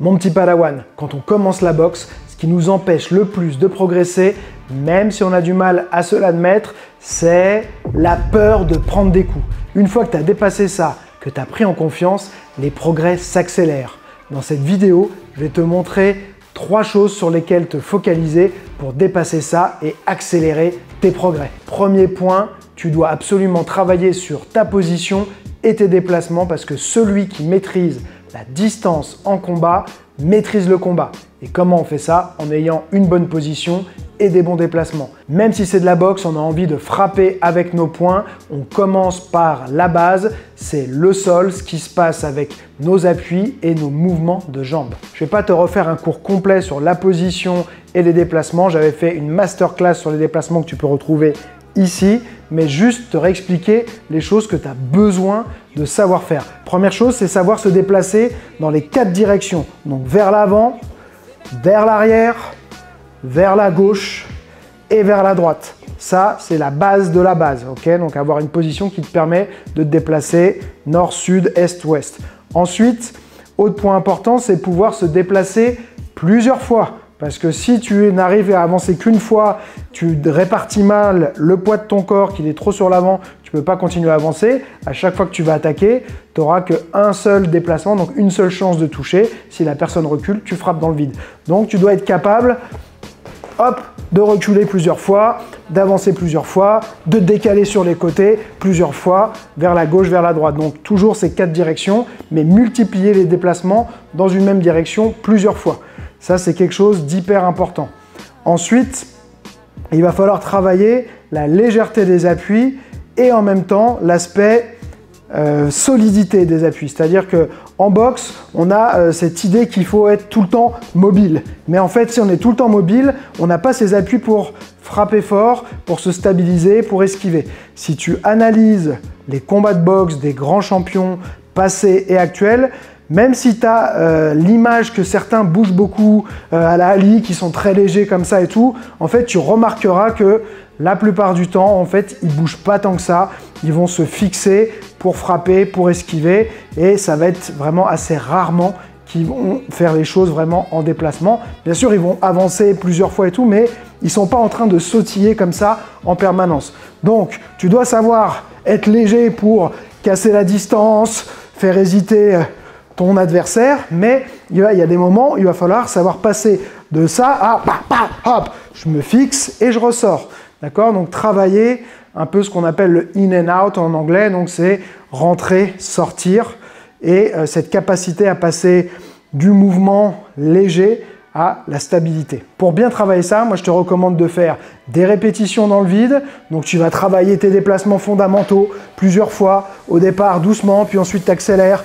Mon petit padawan, quand on commence la boxe, ce qui nous empêche le plus de progresser, même si on a du mal à se l'admettre, c'est la peur de prendre des coups. Une fois que tu as dépassé ça, que tu as pris en confiance, les progrès s'accélèrent. Dans cette vidéo, je vais te montrer 3 choses sur lesquelles te focaliser pour dépasser ça et accélérer tes progrès. Premier point, tu dois absolument travailler sur ta position et tes déplacements parce que celui qui maîtrise la distance en combat maîtrise le combat. Et comment on fait ça? En ayant une bonne position et des bons déplacements. Même si c'est de la boxe, on a envie de frapper avec nos poings, on commence par la base, c'est le sol, ce qui se passe avec nos appuis et nos mouvements de jambes. Je ne vais pas te refaire un cours complet sur la position et les déplacements, j'avais fait une masterclass sur les déplacements que tu peux retrouver ici, mais juste te réexpliquer les choses que tu as besoin de savoir faire. Première chose, c'est savoir se déplacer dans les 4 directions. Donc vers l'avant, vers l'arrière, vers la gauche et vers la droite. Ça, c'est la base de la base. Okay, donc avoir une position qui te permet de te déplacer nord, sud, est, ouest. Ensuite, autre point important, c'est pouvoir se déplacer plusieurs fois. Parce que si tu n'arrives à avancer qu'une fois, tu répartis mal le poids de ton corps, qu'il est trop sur l'avant, tu ne peux pas continuer à avancer. À chaque fois que tu vas attaquer, tu n'auras qu'un seul déplacement, donc une seule chance de toucher. Si la personne recule, tu frappes dans le vide. Donc tu dois être capable, hop, de reculer plusieurs fois, d'avancer plusieurs fois, de décaler sur les côtés plusieurs fois, vers la gauche, vers la droite. Donc toujours ces 4 directions, mais multiplier les déplacements dans une même direction plusieurs fois. Ça, c'est quelque chose d'hyper important. Ensuite, il va falloir travailler la légèreté des appuis et en même temps l'aspect solidité des appuis. C'est-à-dire qu'en boxe, on a cette idée qu'il faut être tout le temps mobile. Mais en fait, si on est tout le temps mobile, on n'a pas ces appuis pour frapper fort, pour se stabiliser, pour esquiver. Si tu analyses les combats de boxe des grands champions passés et actuels, même si tu as l'image que certains bougent beaucoup à la Ali, qui sont très légers comme ça et tout, en fait, tu remarqueras que la plupart du temps, en fait, ils ne bougent pas tant que ça. Ils vont se fixer pour frapper, pour esquiver et ça va être vraiment assez rarement qu'ils vont faire les choses vraiment en déplacement. Bien sûr, ils vont avancer plusieurs fois et tout, mais ils ne sont pas en train de sautiller comme ça en permanence. Donc, tu dois savoir être léger pour casser la distance, faire hésiter ton adversaire, mais il y a des moments où il va falloir savoir passer de ça à hop, je me fixe et je ressors. D'accord? Donc travailler un peu ce qu'on appelle le in and out en anglais, donc c'est rentrer, sortir et cette capacité à passer du mouvement léger à la stabilité. Pour bien travailler ça, moi je te recommande de faire des répétitions dans le vide. Donc tu vas travailler tes déplacements fondamentaux plusieurs fois, au départ doucement, puis ensuite t'accélères,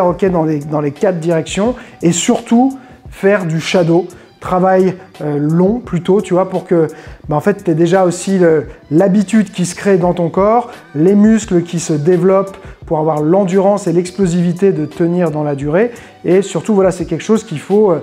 okay, dans les 4 directions. Et surtout, faire du shadow, travail long plutôt, tu vois, pour que en fait, tu aies déjà aussi l'habitude qui se crée dans ton corps, les muscles qui se développent pour avoir l'endurance et l'explosivité de tenir dans la durée. Et surtout, voilà, c'est quelque chose qu'il faut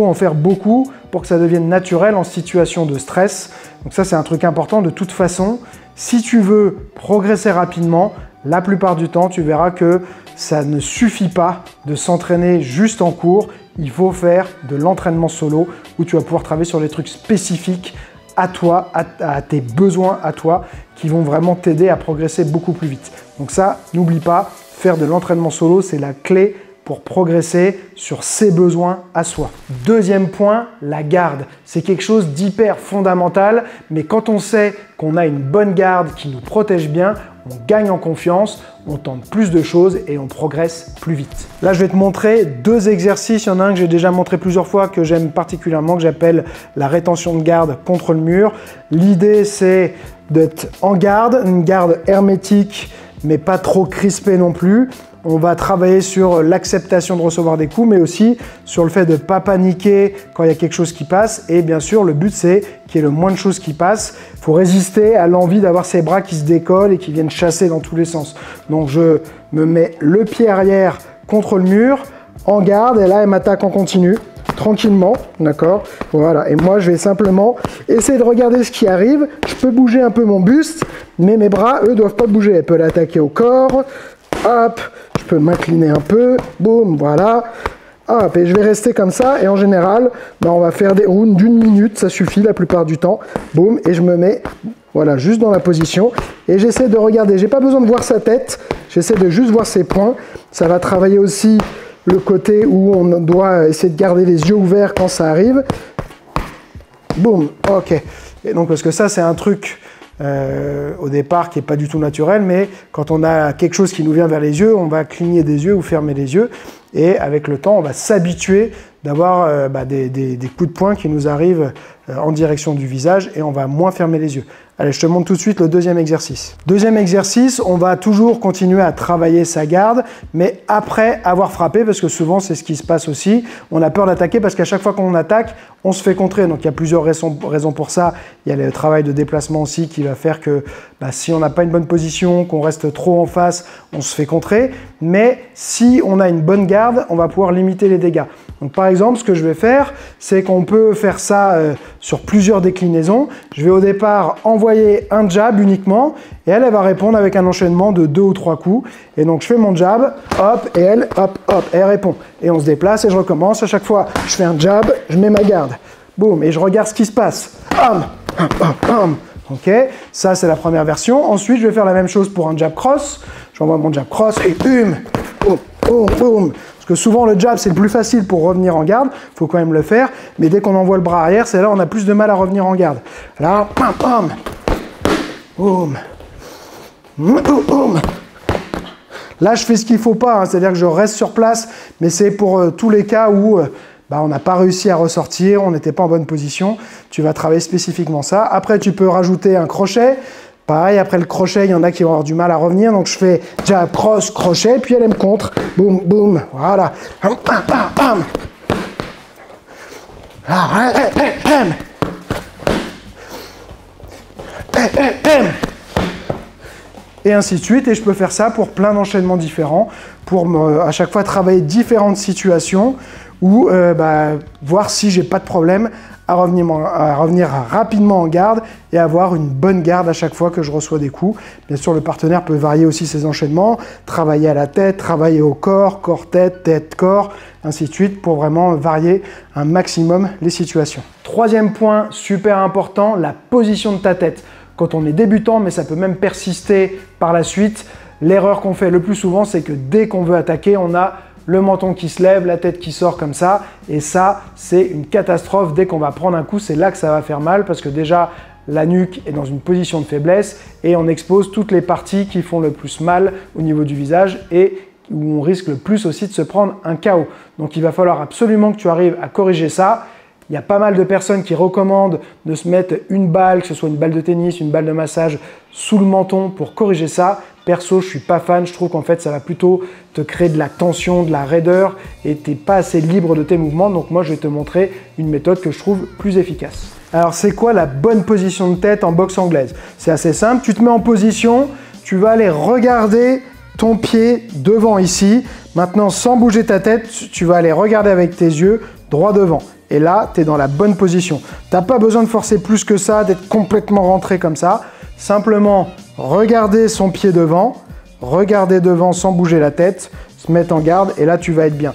en faire beaucoup pour que ça devienne naturel en situation de stress. Donc ça, c'est un truc important. De toute façon, si tu veux progresser rapidement, la plupart du temps, tu verras que ça ne suffit pas de s'entraîner juste en cours. Il faut faire de l'entraînement solo où tu vas pouvoir travailler sur les trucs spécifiques à toi, à tes besoins à toi, qui vont vraiment t'aider à progresser beaucoup plus vite. Donc ça, n'oublie pas, faire de l'entraînement solo, c'est la clé pour progresser sur ses besoins à soi. Deuxième point, la garde. C'est quelque chose d'hyper fondamental, mais quand on sait qu'on a une bonne garde qui nous protège bien, on gagne en confiance, on tente plus de choses et on progresse plus vite. Là, je vais te montrer 2 exercices. Il y en a un que j'ai déjà montré plusieurs fois, que j'aime particulièrement, que j'appelle la rétention de garde contre le mur. L'idée, c'est d'être en garde, une garde hermétique, mais pas trop crispée non plus. On va travailler sur l'acceptation de recevoir des coups, mais aussi sur le fait de ne pas paniquer quand il y a quelque chose qui passe. Et bien sûr, le but, c'est qu'il y ait le moins de choses qui passent. Il faut résister à l'envie d'avoir ses bras qui se décollent et qui viennent chasser dans tous les sens. Donc, je me mets le pied arrière contre le mur, en garde, et là, elle m'attaque en continu, tranquillement, d'accord? Voilà, et moi, je vais simplement essayer de regarder ce qui arrive. Je peux bouger un peu mon buste, mais mes bras, eux, ne doivent pas bouger. Elle peut l'attaquer au corps. Hop, je peux m'incliner un peu, boum, voilà. hop, et je vais rester comme ça, et en général, ben, on va faire des rounds d'1 minute, ça suffit la plupart du temps, boum, et je me mets, voilà, juste dans la position, et j'essaie de regarder, j'ai pas besoin de voir sa tête, j'essaie de juste voir ses poings, ça va travailler aussi le côté où on doit essayer de garder les yeux ouverts quand ça arrive, boum, ok, et donc parce que ça c'est un truc au départ qui n'est pas du tout naturel, mais quand on a quelque chose qui nous vient vers les yeux, on va cligner des yeux ou fermer les yeux, et avec le temps, on va s'habituer d'avoir des coups de poing qui nous arrivent en direction du visage, et on va moins fermer les yeux. Allez, je te montre tout de suite le deuxième exercice. Deuxième exercice, on va toujours continuer à travailler sa garde, mais après avoir frappé, parce que souvent c'est ce qui se passe aussi. On a peur d'attaquer parce qu'à chaque fois qu'on attaque, on se fait contrer. Donc il y a plusieurs raisons pour ça. Il y a le travail de déplacement aussi qui va faire que si on n'a pas une bonne position, qu'on reste trop en face, on se fait contrer. Mais si on a une bonne garde, on va pouvoir limiter les dégâts. Donc par exemple, ce que je vais faire, c'est qu'on peut faire ça sur plusieurs déclinaisons. Je vais au départ envoyer un jab uniquement, et elle va répondre avec un enchaînement de 2 ou 3 coups. Et donc je fais mon jab, hop, et elle, hop, hop, et elle répond. Et on se déplace et je recommence. À chaque fois, je fais un jab, je mets ma garde. Boum, et je regarde ce qui se passe. Ok, ça c'est la première version. Ensuite, je vais faire la même chose pour un jab cross. J'envoie mon jab cross et boum, boum, boum, boum. Parce que souvent le jab c'est le plus facile pour revenir en garde, il faut quand même le faire, mais dès qu'on envoie le bras arrière, c'est là où on a plus de mal à revenir en garde. Là, pam, pam, boum, boum. Là je fais ce qu'il ne faut pas, hein, c'est-à-dire que je reste sur place, mais c'est pour tous les cas où on n'a pas réussi à ressortir, on n'était pas en bonne position, tu vas travailler spécifiquement ça. Après tu peux rajouter un crochet. Pareil, après le crochet, il y en a qui vont avoir du mal à revenir, donc je fais jab, cross, crochet, puis elle me contre. Boum, boum, voilà. Et ainsi de suite, et je peux faire ça pour plein d'enchaînements différents, pour à chaque fois travailler différentes situations, ou voir si j'ai pas de problème à revenir rapidement en garde et avoir une bonne garde à chaque fois que je reçois des coups. Bien sûr, le partenaire peut varier aussi ses enchaînements, travailler à la tête, travailler au corps, corps-tête, tête-corps, ainsi de suite, pour vraiment varier un maximum les situations. Troisième point super important, la position de ta tête. Quand on est débutant, mais ça peut même persister par la suite, l'erreur qu'on fait le plus souvent, c'est que dès qu'on veut attaquer, on a le menton qui se lève, la tête qui sort comme ça, et ça, c'est une catastrophe. Dès qu'on va prendre un coup, c'est là que ça va faire mal, parce que déjà, la nuque est dans une position de faiblesse, et on expose toutes les parties qui font le plus mal au niveau du visage, et où on risque le plus aussi de se prendre un KO. Donc il va falloir absolument que tu arrives à corriger ça. Il y a pas mal de personnes qui recommandent de se mettre une balle, que ce soit une balle de tennis, une balle de massage, sous le menton pour corriger ça. Perso, je suis pas fan, je trouve qu'en fait ça va plutôt te créer de la tension, de la raideur, et tu n'es pas assez libre de tes mouvements. Donc moi je vais te montrer une méthode que je trouve plus efficace. Alors c'est quoi la bonne position de tête en boxe anglaise? C'est assez simple, tu te mets en position, tu vas aller regarder ton pied devant ici. Maintenant, sans bouger ta tête, tu vas aller regarder avec tes yeux droit devant. Et là, tu es dans la bonne position. Tu n'as pas besoin de forcer plus que ça, d'être complètement rentré comme ça. Simplement, regarder son pied devant, regarder devant sans bouger la tête, se mettre en garde, et là, tu vas être bien.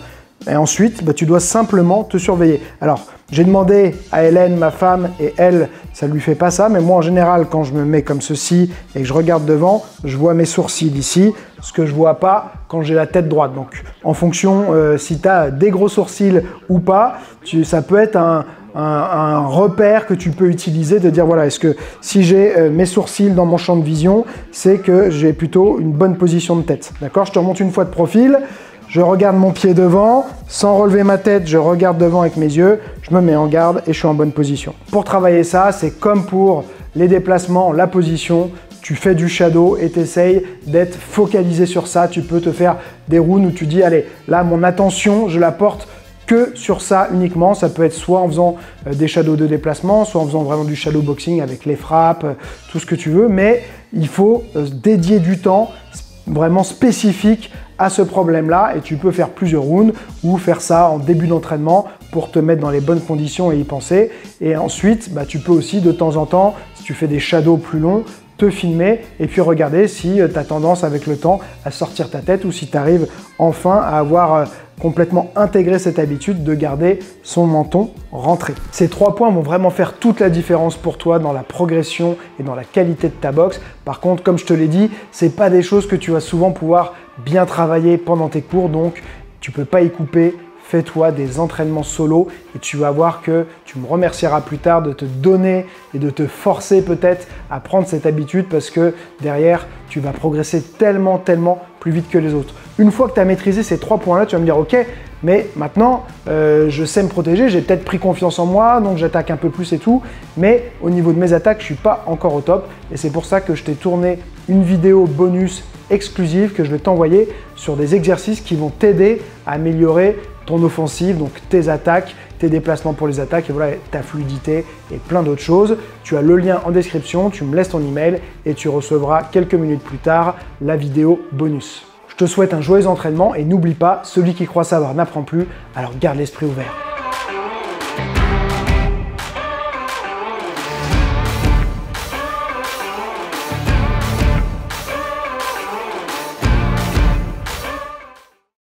Et ensuite, tu dois simplement te surveiller. Alors, j'ai demandé à Hélène, ma femme, et elle, ça ne lui fait pas ça, mais moi, en général, quand je me mets comme ceci et que je regarde devant, je vois mes sourcils ici, ce que je ne vois pas quand j'ai la tête droite. Donc, en fonction, si tu as des gros sourcils ou pas, ça peut être un repère que tu peux utiliser, de dire, voilà, est-ce que si j'ai mes sourcils dans mon champ de vision, c'est que j'ai plutôt une bonne position de tête. D'accord? Je te remonte une fois de profil. Je regarde mon pied devant, sans relever ma tête, je regarde devant avec mes yeux, je me mets en garde et je suis en bonne position. Pour travailler ça, c'est comme pour les déplacements, la position, tu fais du shadow et tu essayes d'être focalisé sur ça. Tu peux te faire des rounds où tu dis, allez, là, mon attention, je la porte que sur ça uniquement. Ça peut être soit en faisant des shadows de déplacement, soit en faisant vraiment du shadow boxing avec les frappes, tout ce que tu veux, mais il faut dédier du temps vraiment spécifique à ce problème-là, et tu peux faire plusieurs rounds ou faire ça en début d'entraînement pour te mettre dans les bonnes conditions et y penser. Et ensuite, tu peux aussi de temps en temps, si tu fais des shadows plus longs, te filmer et puis regarder si tu as tendance avec le temps à sortir ta tête ou si tu arrives enfin à avoir complètement intégré cette habitude de garder son menton rentré. Ces 3 points vont vraiment faire toute la différence pour toi dans la progression et dans la qualité de ta boxe. Par contre, comme je te l'ai dit, c'est pas des choses que tu vas souvent pouvoir bien travailler pendant tes cours, donc tu peux pas y couper. Fais-toi des entraînements solo et tu vas voir que tu me remercieras plus tard de te donner et de te forcer peut-être à prendre cette habitude parce que derrière, tu vas progresser tellement plus vite que les autres. Une fois que tu as maîtrisé ces 3 points-là, tu vas me dire « Ok, mais maintenant, je sais me protéger, j'ai peut-être pris confiance en moi, donc j'attaque un peu plus et tout, mais au niveau de mes attaques, je ne suis pas encore au top. » Et c'est pour ça que je t'ai tourné une vidéo bonus exclusive que je vais t'envoyer sur des exercices qui vont t'aider à améliorer ton offensive, donc tes attaques, tes déplacements pour les attaques et voilà, ta fluidité et plein d'autres choses. Tu as le lien en description, tu me laisses ton email et tu recevras quelques minutes plus tard la vidéo bonus. Je te souhaite un joyeux entraînement et n'oublie pas, celui qui croit savoir n'apprend plus, alors garde l'esprit ouvert.